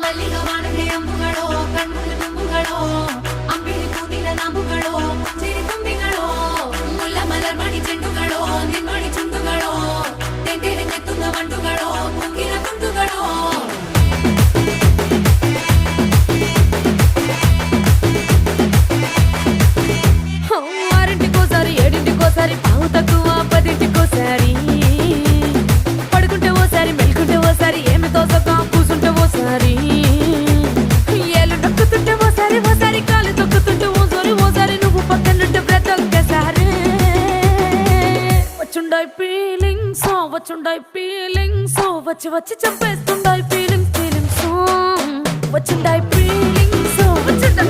ಮಲ್ಲಿಗ ವಾಣದೆ ಅಂಬುಗಳೋ ಕಣ್ಮುಳ್ಳು ತುಂಬುಗಳೋ ಅಂಬಿಳಿ ಕೂದಿನ ನಾಂಬುಗಳೋ ಚಿರಿ ತುಂಬಿಗಳೋ ಮುಲ್ಲ ಮಲರ್ ಮಣಿ ಚೆಂಡುಗಳೋ ನಿನ್ಮಣಿ ಚುಂಡುಗಳೋ ತೆಂಟೆರೆ ನೆತ್ತುಂಗ ಮಂಡುಗಳೋ ಕುಂಗಿನ ತುಂಡುಗಳೋ ఆరింటికోసారి ఏడింటికోసారి పావు తక్కువ పదింటికోసారి పడుకుంటే ఓసారి మెలుకుంటే ఓసారి ఏమి తోసక కూసుంటే ఓసారి ఏళ్ళు నొక్కుతుంటే ఓసారి ఓసారి కాలు తొక్కుతుంటే ఓసారి నువ్వు పక్కనుంటే బ్రతొక్కసారి వచ్చుండాయి ఫీలింగ్స్ వచ్చి వచ్చి చంపేస్తుండాయి ఫీలింగ్స్ వచ్చుండాయి ఫీలింగ్స్ వచ్చుండాయి